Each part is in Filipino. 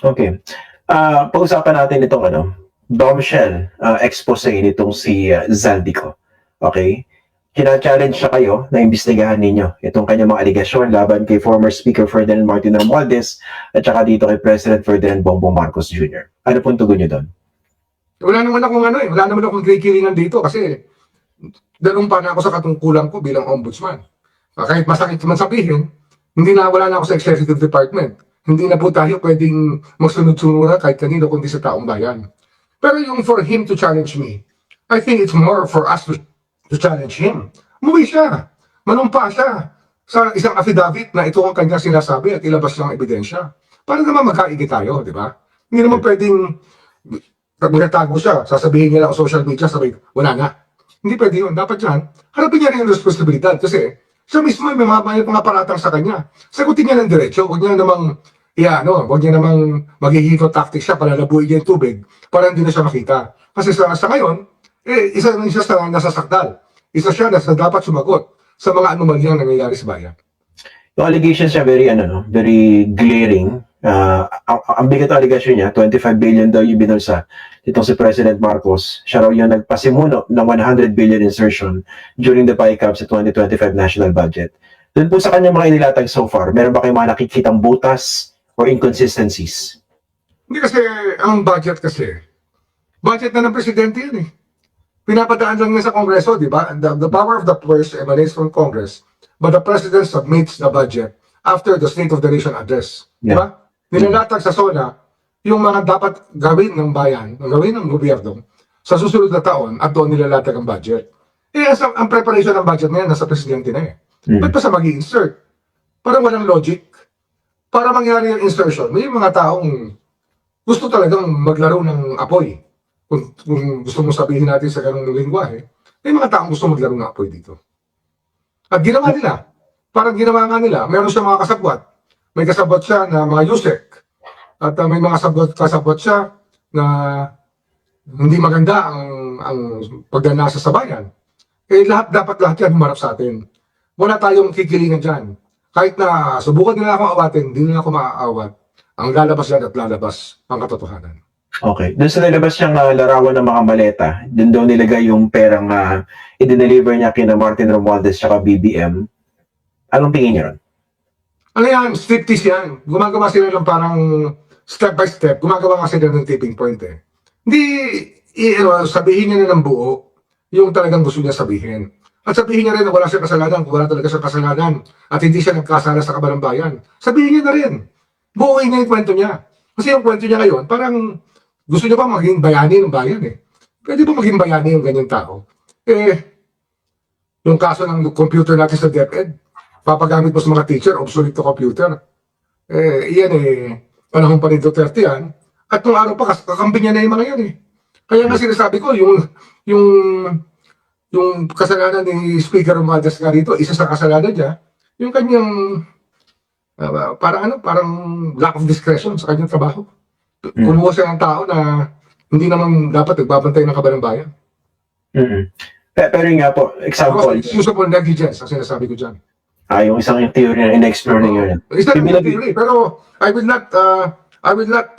Okay. Pag-usapan natin itong bombshell expose nitong si Zaldico. Okay? Kina-challenge siya kayo na imbestigahan ninyo itong kanyang mga aligasyon laban kay former Speaker Ferdinand Martin Romualdez at saka dito kay President Ferdinand Bongbong Marcos Jr. Ano pong tugon niyo doon? Wala naman akong wala naman akong kikilingan dito kasi dalong pa na ako sa katungkulan ko bilang ombudsman. Kahit masakit man sabihin, wala na ako sa executive department. Hindi na po tayo pwedeng magsunod-sunuran kahit kanino kundi sa taong bayan. Pero yung for him to challenge me, I think it's more for us to challenge him. Umuwi siya. Manumpa siya sa isang affidavit na ito ang kanyang sinasabi at ilabas ng ebidensya. Para naman magkaigi tayo, di ba? Hindi naman pwedeng magtatago siya, sasabihin niya lang sa social media, sabihin, wala na. Hindi pwede yun. Dapat yan, harapin niya rin yung responsibilidad kasi siya mismo may mga paratang sa kanya. Sagutin niya ng diretso, huwag niya namang huwag niya namang maghihito tactic siya para labuin niya yung tubig para hindi na siya makita. Kasi sa ngayon, isa na siya sa nasasakdal. Isa siya na dapat sumagot sa mga anomalyang nangyayari sa bayan. Yung allegations niya very glaring. Ang bigat ng allegation niya, 25 billion daw yung binulsa itong si President Marcos. Siya raw yung nagpasimuno ng 100 billion insertion during the PICAP sa 2025 national budget. Doon po sa kanyang mga inilatag so far, meron ba kayong mga nakikitang butas or inconsistencies? Hindi kasi, ang budget na ng presidente yan eh. Pinapadaan lang niya sa Kongreso, di ba? The power of the purse emanates from Congress, but the President submits the budget after the State of the Nation address. Di ba? Nilalatag sa SONA yung mga dapat gawin ng bayan, gawin ng gobyerno sa susunod na taon at doon nilalatag ang budget. Ang preparation ng budget na yan, nasa Presidente na eh. Ba't pa sa mag-i-insert? Parang walang logic. Para mangyari yung insertion, may mga taong gusto talagang maglaro ng apoy. Kung gusto mo sabihin natin sa ganung lingwahe, may mga taong gusto maglaro ng apoy dito. At ginawa nila. Parang ginawa nga nila, meron siya mga kasabwat. May kasabwat siya na mga Yusek. At may mga kasabwat siya na hindi maganda ang pagdanasa sa bayan. Dapat lahat yan humarap sa atin. Wala tayong kikilingan dyan. Kahit na subukan nila akong awatin, hindi nila ako maaawat. Ang lalabas yan at lalabas ang katotohanan. Okay. Doon sa nilabas siyang larawan ng mga maleta, doon daw nilagay yung perang i-deliver niya kina Martin Romualdez at BBM. Anong tingin niyo ron? Ano yan? Striptease yan. Gumagawa sila ng parang step by step. Gumagawa nga sila ng tipping point eh. Hindi, sabihin niya na ng buo yung talagang gusto niya sabihin. At sabihin niya rin na wala siyang kasalanan, kung wala talaga siyang kasalanan at hindi siya nagkasala sa kabalang bayan. Sabihin niya na rin. Buuin niya yung kwento niya. Kasi yung kwento niya ngayon, parang gusto niya ba maging bayani ng bayan eh. Pwede ba maging bayani yung ganyang tao? Yung kaso ng computer natin sa DepEd, papagamit mo sa mga teacher, obsolete to computer. Panahon pa rin Duterte yan. At nung araw pa, kakampi niya na yung mga yan eh. Kaya nga sinasabi ko, yung kasalanan ni Speaker Romualdez nga rito, isa sa kasalanan niya, yung kanyang parang lack of discretion sa kanyang trabaho. Kumuha siya ng tao na hindi naman dapat nagbabantay ng kabalang bayan. Pero nga po, example. Use of negligence, ang sinasabi ko dyan. Yung isang theory na in-explore niyo yun. It's not a theory, pero I will not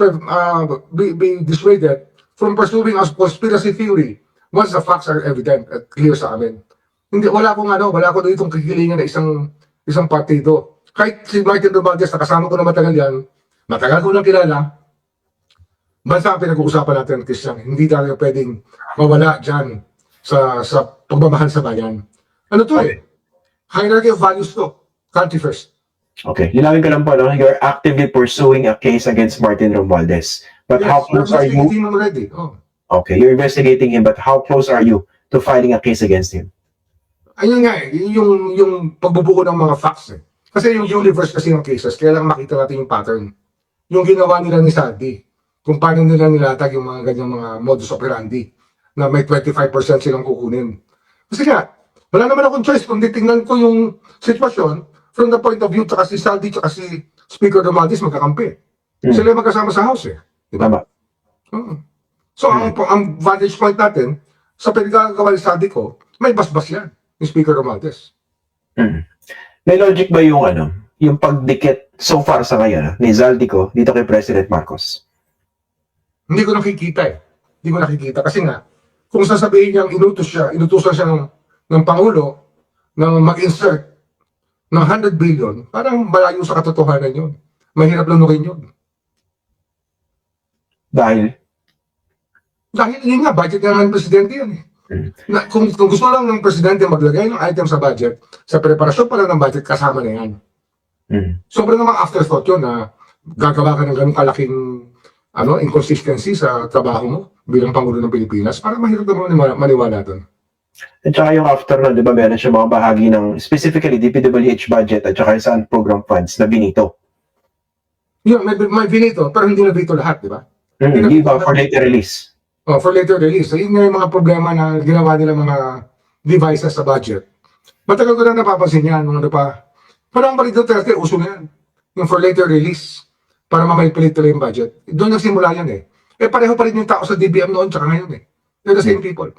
be dissuaded from pursuing a conspiracy theory once the facts are evident at clear sa amin. Wala ko ditong kikilingan na isang partido. Kahit si Martin Romualdez, nakasama ko na matagal ko lang kilala, bansa ang pinag-uusapan natin, Christian. Hindi tayo pwedeng mawala dyan sa pagmamahal sa bayan. Ano to eh? Hierarchy of values to. Country first. Okay. Linawin ko lang po, you're actively pursuing a case against Martin Romualdez. But yes, how close are you? Already. Oh. Okay, you're investigating him, but how close are you to filing a case against him? Ayun nga eh, yung pagbubuo ng mga facts eh. Kasi yung universe kasi ng cases, kaya lang makita natin yung pattern. Yung ginawa nila ni Sandy, kung paano nila nilatag yung mga ganyang mga modus operandi na may 25% silang kukunin. Kasi nga, wala naman akong choice kung titingnan ko yung sitwasyon from the point of view tsaka si Sandy tsaka si Speaker Romualdez magkakampi. Sila yung magkasama sa house eh. Diba? So ang vantage point natin, sa pinagagawa ni Sandy ko, may basbas yan, yung Speaker Romualdez. May logic ba yung yung pagdikit so far sa ngayon, ni Zaldico dito kay President Marcos? Hindi ko nakikita eh. Hindi ko nakikita. Kasi nga, kung sasabihin niyang inutusan siya ng Pangulo na mag-insert ng 100 billion, parang malayo sa katotohanan yun. Mahirap lunukin yun. Dahil, Yun nga, budget nga ng presidente yan eh. Kung gusto lang ng presidente maglagay ng item sa budget, sa preparasyon pa lang ng budget, kasama na yan. Sobrang namang afterthought yun na gagawa ka ng ganung kalaking inconsistency sa trabaho mo bilang Pangulo ng Pilipinas. Para mahirap naman maniwala doon. at saka yung after nun, di ba, meron siya mga bahagi ng specifically DPWH budget at saka yung saan program funds na binito. Yun, may binito, pero hindi na binito lahat, di ba? Di ba, for later release. Oh, for later release. So, yun nga yung mga problema na ginawa nila mga devices sa budget. Matagal ko na napapansin yan, mga pa. Parang balik Duterte, uso na yan. Yung for later release, para mamaipilit tuloy yung budget. Doon nagsimula yan eh. Pareho pa rin yung tao sa DBM noon, tsaka ngayon eh. They're the same people.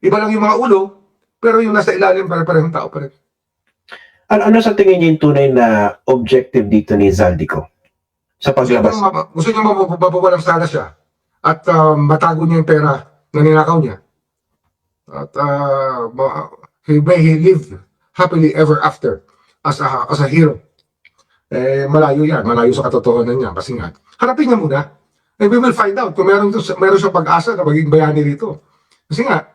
Iba lang yung mga ulo, pero yung nasa ilalim, parehong tao pa rin. Ano sa tingin niyo yung tunay na objective dito ni Zaldico sa paglabas? Gusto niya mabawalang sana siya at matago niya yung pera na ninakaw niya. At he live happily ever after as a hero. Malayo yan, malayo sa katotohanan niya. Kasi nga, harapin niya muna. We will find out kung meron siyang pag-asa na maging bayani rito. Kasi nga,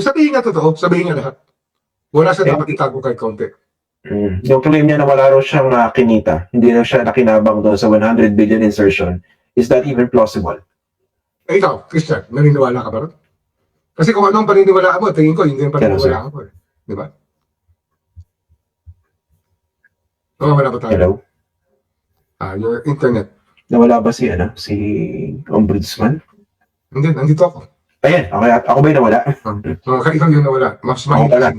sabihin niya totoo, sabihin niya lahat. Wala siya dapat itago kahit konti. Yung claim niya na wala raw siyang kinita, hindi raw siya nakinabang doon sa 100 billion insertion, is that even plausible? Ikaw, Christian, naniniwala ka ba ron? Kasi kung anong paniniwalaan mo, tingin ko, hindi yung paniniwalaan ko. Di ba? Wala ba tayo? Hello? Your internet. Nawala ba si Ombudsman? Hindi, nandito ako. Ayan, okay. Ako ba yung nawala? Ikaw yung nawala. Mas pala. mahirap.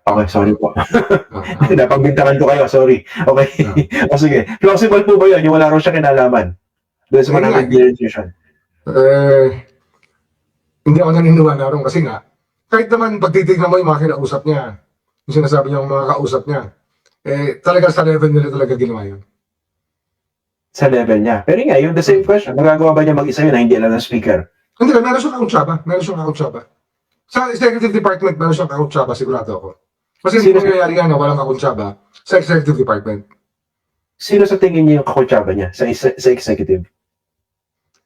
Okay, sorry po. Napagbintangan ko kayo, sorry. Okay. O sige, plausible po ba yun? Yung wala raw siya kinalaman doon sa 100 billion insertion? Hindi ako naniniwala ron kasi nga, kahit naman pagtitignan mo yung mga kinausap niya, yung sinasabi niya yung mga kausap niya, talaga sa level nila talaga ginawa yun. Sa level niya. Pero nga, yung the same question, nagagawa ba niya mag-isa yun na hindi alam ng speaker? Hindi, meron siyang kakuntsaba. Sa executive department, meron siyang kakuntsaba, sigurado ako. Kasi hindi nangyayari yan na walang kakuntsaba sa executive department. Sino sa tingin niyo yung kakuntsaba niya sa executive?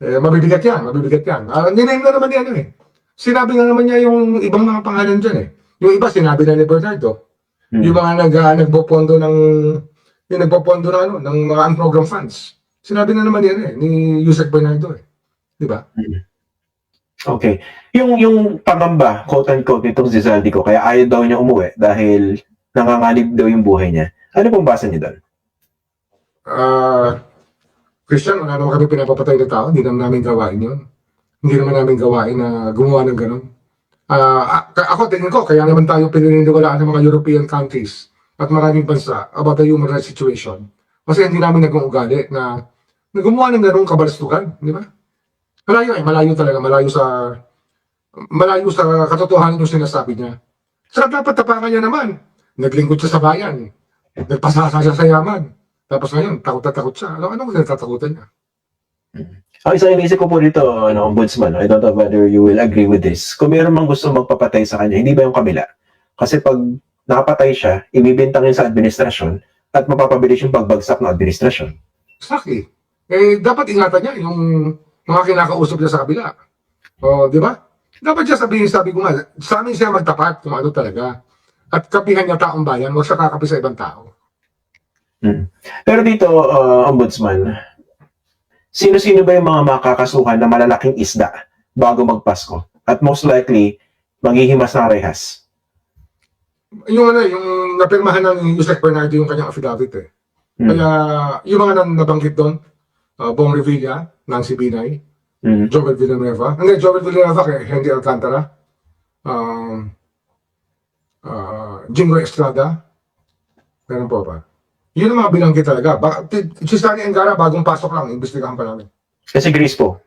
Mabibigat yan. Niname na naman yan eh. Sinabi na naman niya yung ibang mga pangalan dyan eh. Yung iba, sinabi na ni Bernardo. Yung mga nagpopondo ng mga unprogrammed funds. Sinabi na naman yan eh, ni Yusek Bernardo eh. Di ba? Okay. Yung pangamba, quote-unquote, nitong si Zaldico, kaya ayaw daw niya umuwi dahil nanganganib daw yung buhay niya. Ano pong basa niyo doon? Christian, wala naman kami pinapapatay na tao. Hindi naman namin gawain yun. Hindi naman namin gawain na gumawa ng ganun. Ako, tingin ko, kaya naman tayo pininiwalaan ng mga European countries at maraming bansa about the human rights situation. Kasi hindi namin nag-uugali na gumawa ng ganung kabalastugan. Di ba? Malayo talaga. Malayo sa katotohanan yung sinasabi niya. Sa dapat tapangan niya naman. Naglingkod siya sa bayan. Nagpasasa siya sa yaman. Tapos ngayon, takot na takot siya. Anong nagtatakutan niya? Ang isang inisip ko po dito, Ombudsman, I don't know whether you will agree with this. Kung mayroon mang gusto magpapatay sa kanya, hindi ba yung kabila? Kasi pag nakapatay siya, ibibintang yun sa administrasyon at mapapabilis yung pagbagsak ng administrasyon. Exactly. Dapat ingatan niya yung mga kinakausap niya sa kabila. Di ba? Dapat siya sabi ko nga, sa amin siya magtapat kung ano talaga. At kapihan niya taong bayan, huwag siya kakapi sa ibang tao. Pero dito, Ombudsman, sino-sino ba yung mga makakasuhan na malalaking isda bago magpasko? At most likely, maghihimas ng rehas. Yung napirmahan ng Yusek Bernardo yung kanyang affidavit eh. Kaya yung mga nabanggit doon, Bong Revilla, Nancy Binay, Joel Villanueva. Hindi, Joel Villanueva kay Henry Alcantara, Jingo Estrada, meron po ba? Yun ang mga binanggit talaga. Si Stanley Engara, bagong pasok lang, imbestigahan pa namin. Kasi Grace po.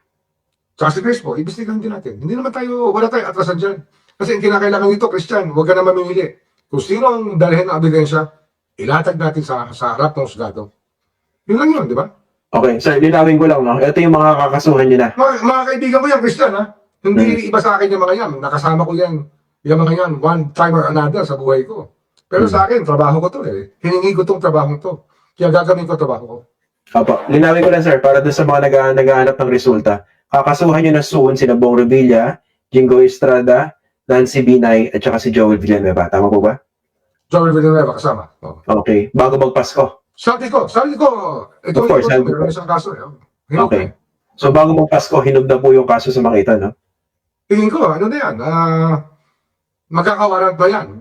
Saka si Grace po, imbestigahan din natin. Wala tayong atrasan dyan. Kasi ang kinakailangan nito, Christian, huwag ka na mamimili. Kung sino ang dalhin ng ebidensya, ilatag natin sa harap ng husgado. Yun lang yun, di ba? Okay, sir, linawin ko lang, no? Ito yung mga kakasuhan nyo na. Mga kaibigan ko yan, Christian, ha? Hindi iba sa akin yung mga yan. Nakasama ko yan. Yung mga yan, one time or another sa buhay ko. Pero sa akin, trabaho ko to eh. Hiningi ko tong trabaho to. Kaya gagawin ko trabaho ko. Opo, linawin ko lang, sir, para doon sa mga naghahanap ng resulta. Kakasuhan nyo na soon sina Bong Revilla, Jingo Estrada, Nancy Binay, at saka si Joel Villanueva. Tama po ba? Joel Villanueva kasama. Oh. Okay, bago magpasko. Sabi ko, ito Of course, sabi ko. meron isang kaso eh. Hinog Okay. eh. So bago magpasko, hinog na po yung kaso sa mga ito, no? Tingin ko, ano na yan, magkakawarrant ba yan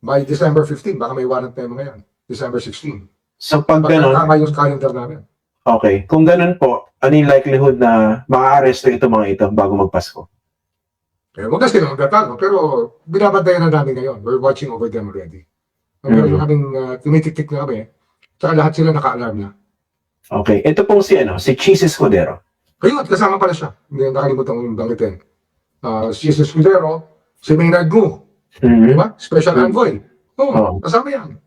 by December 15, baka may warrant na yung mga yan. December 16. So pag ganun, Tama yung calendar namin. okay. Kung ganun po, ano yung likelihood na maa-arresto ito mga ito bago magpasko? Eh, huwag na sila magtatago, pero binabantayan na namin ngayon. We're watching over them already. Meron kaming tumitik-tik na kami. Tsaka lahat sila naka-alarm na. Okay. Ito pong si Cheese Escudero. Ayun, kasama pala siya. Hindi nakalimutan kong banggitin. Si Jesus Escudero, si Maynard Gu, di ba? Special Envoy. Oo, kasama yan.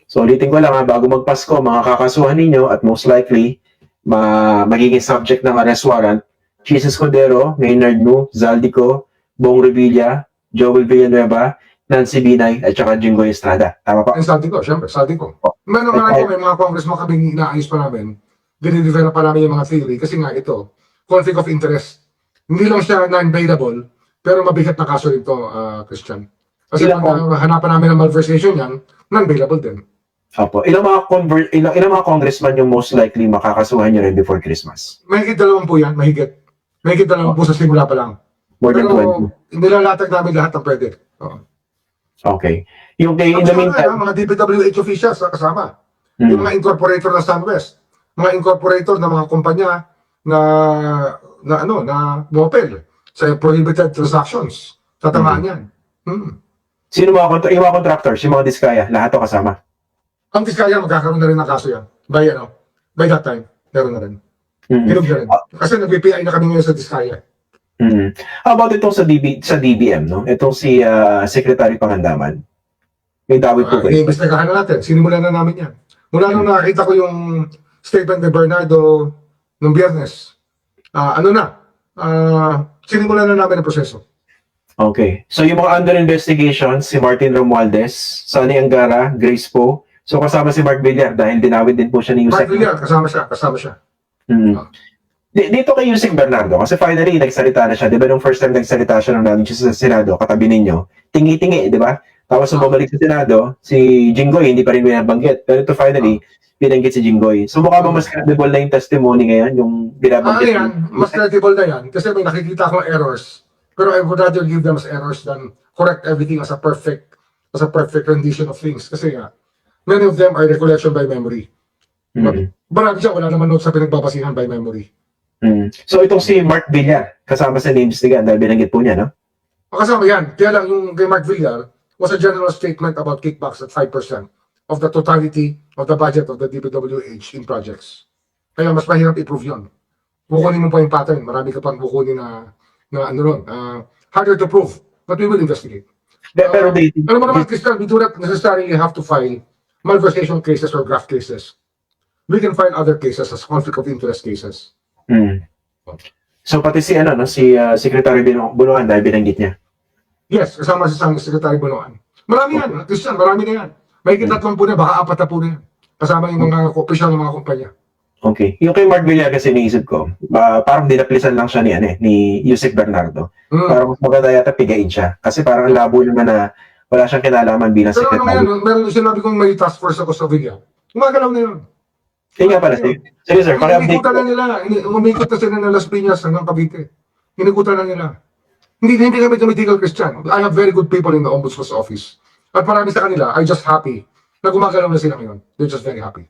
So ulitin ko lang bago magpasko, mga kakasuhan ninyo at most likely magiging subject ng arrest warrant, Cheese Escudero, Maynard Gu, Zaldico, Bong Revilla, Joel Villanueva, Nancy Binay, at saka Jingo Estrada. Tama pa? Yung sabi ko, syempre, sabi ko. Meron may mga congressman kami inaayos pa namin. Dinidevelop pa namin yung mga theory kasi nga ito, conflict of interest. Hindi lang siya non-bailable, pero mabigat na kaso ito, Christian. Kasi hanapan namin ng malversation yan, non-bailable din. Opo. Ilang mga congressman yung most likely makakasuhan nyo rin before Christmas? Mahigit 20 yan, mahigit. Mahigit 20 sa simula pa lang. More than Pero 20. nilalatag namin lahat ng pwede. Oo. Okay. Yung kay in the meantime, Mga DPWH officials kasama. Yung mga incorporator ng SunWest. Mga incorporator ng mga kumpanya na Mopel sa prohibited transactions. Tatamaan yan. sino yung mga contractors, yung mga diskaya, lahat to kasama? Ang Diskaya magkakaroon na rin ng kaso yan. By that time, meron na rin. Hinog na rin. Kasi nag-PI na kami ngayon sa Diskaya. How about itong sa DBM, no? Itong si Secretary Pangandaman. May dawit po ba? Iimbestigahan na natin. Sinimulan na namin yan. Mula nung nakita ko yung statement ni Bernardo nung Biyernes, sinimulan na namin ang proseso. Okay. So yung mga under investigation, si Martin Romualdez, Sonny Angara, Grace Poe, so kasama si Mark Villar dahil dinawit din po siya ni Yusek. Mark Villar, kasama siya. Dito kay Yusek Bernardo, kasi finally nagsalita na siya. Di ba nung first time nagsalita siya nung namin siya sa Senado, katabi ninyo, tingi-tingi, di ba? Tapos bumalik sa Senado, si Jinggoy hindi pa rin binabanggit. Pero ito finally, binanggit si Jinggoy. So mukha ba mas credible na yung testimony ngayon, yung binabanggit? Mas credible na yan kasi may nakikita akong errors. Pero I would rather give them as errors than correct everything as a perfect rendition of things. Kasi nga, many of them are recollection by memory. Marami siya, wala naman notes sa pinagbabasihan by memory. So itong si Mark Villar, kasama sa naimbestigahan dahil binanggit po niya, no? Kasama yan. Kaya lang yung kay Mark Villar was a general statement about kickbacks at 5% of the totality of the budget of the DPWH in projects. Kaya mas mahirap i-prove yun. Kukunin mo pa yung pattern. Marami ka pang kukunin na harder to prove. But we will investigate. Pero alam mo naman, Christian, we do not necessarily have to file malversation cases or graft cases. We can file other cases as conflict of interest cases. So pati si Secretary Bunuan dahil binanggit niya. Yes, kasama si Secretary Bunuan. Marami yan, Christian, marami na yan. May kitatlong po na, baka 4 na po na yan. Kasama yung mga opisyal ng mga kumpanya. Okay. Yung kay Mark Villar kasi naisip ko, parang dinaplisan lang siya ni Yusek Bernardo. Parang mas maganda yata pigain siya. Kasi parang ang labo naman na wala siyang kinalaman bilang Pero secretary. meron sinabi kong may task force ako sa Villa. Gumagalaw na yun. Kaya nga pala, sige sir, paki-update Hinikutan na nila. Umikot na sila ng Las Piñas hanggang Cavite. Hinikutan na nila. Hindi kami tumitigal, Christian. I have very good people in the Ombudsman's office. At marami sa kanila, I'm just happy na gumagalaw na sila ngayon. They're just very happy.